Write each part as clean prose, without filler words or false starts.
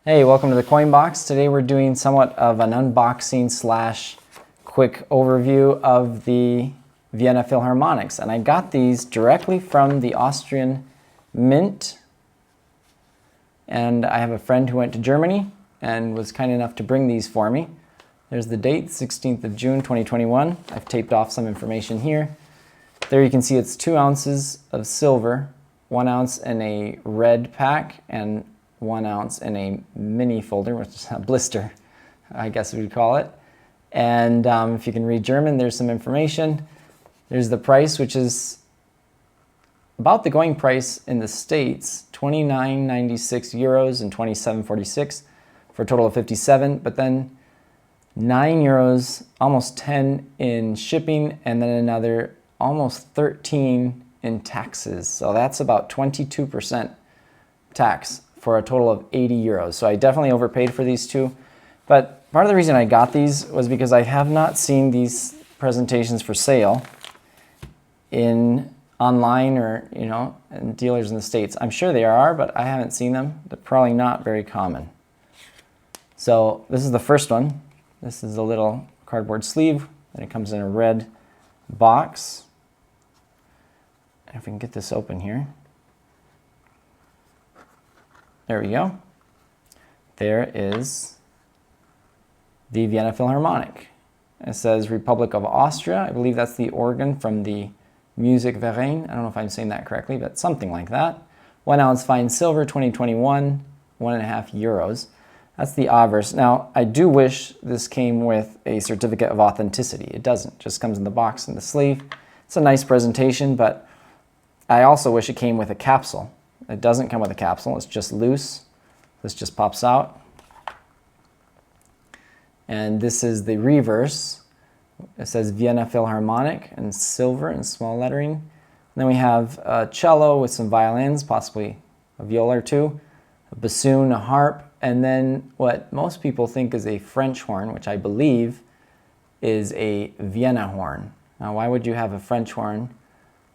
Hey, welcome to the Coin Box. Today we're doing somewhat of an unboxing slash quick overview of the Vienna Philharmonics. And I got these directly from the Austrian Mint. And I have a friend who went to Germany and was kind enough to bring these for me. There's the date, 16th of June, 2021. I've taped off some information here. There you can see it's 2 ounces of silver, 1 ounce in a red pack, and 1 ounce in a mini folder, which is a blister, I guess we'd call it. And if you can read German, there's some information. There's the price, which is about the going price in the States, 29.96 euros and 27.46 for a total of 57, but then 9 euros, almost 10 in shipping, and then another almost 13 in taxes. So that's about 22% tax for a total of 80 euros. So I definitely overpaid for these two. But part of the reason I got these was because I have not seen these presentations for sale online or, in dealers in the States. I'm sure they are, but I haven't seen them. They're probably not very common. So this is the first one. This is a little cardboard sleeve, and it comes in a red box. And if we can get this open here. There we go. There is the Vienna Philharmonic. It says Republic of Austria. I believe that's the organ from the Music Verein. I don't know if I'm saying that correctly, but something like that. 1 ounce fine silver, 2021, 1.5 euros. That's the obverse. Now, I do wish this came with a certificate of authenticity. It doesn't. It just comes in the box and the sleeve. It's a nice presentation, but I also wish it came with a capsule. It doesn't come with a capsule, it's just loose. This just pops out. And this is the reverse. It says Vienna Philharmonic in silver and small lettering. And then we have a cello with some violins, possibly a viola or two, a bassoon, a harp, and then what most people think is a French horn, which I believe is a Vienna horn. Now, why would you have a French horn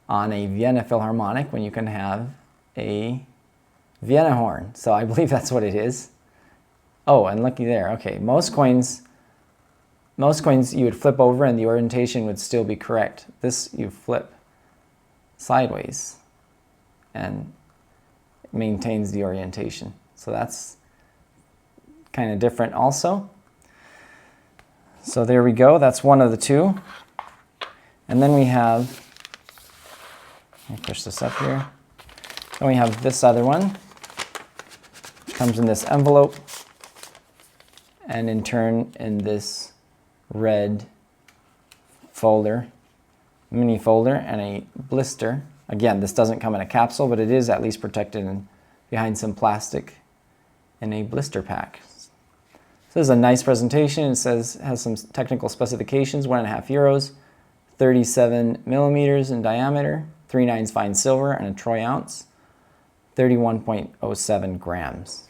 on a Vienna Philharmonic when you can have a Vienna horn? So I believe that's what it is. Oh, and looky there. Okay, most coins you would flip over and the orientation would still be correct. This you flip sideways and it maintains the orientation. So that's kind of different also. So there we go. That's one of the two. And then we have, let me push this up here. Then we have this other one. It comes in this envelope and in turn in this red folder, mini folder, and a blister. Again, this doesn't come in a capsule, but it is at least protected behind some plastic in a blister pack. So this is a nice presentation. It has some technical specifications, 1.5 euros, 37 millimeters in diameter, 3/9 fine silver, and a troy ounce. 31.07 grams.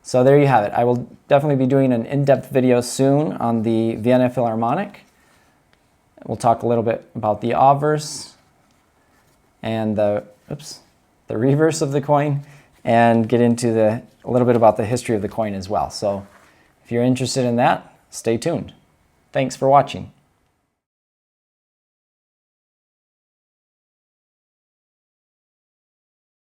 So there you have it. I will definitely be doing an in-depth video soon on the Vienna Philharmonic. We'll talk a little bit about the obverse and the reverse of the coin, and get into a little bit about the history of the coin as well. So if you're interested in that, stay tuned. Thanks for watching.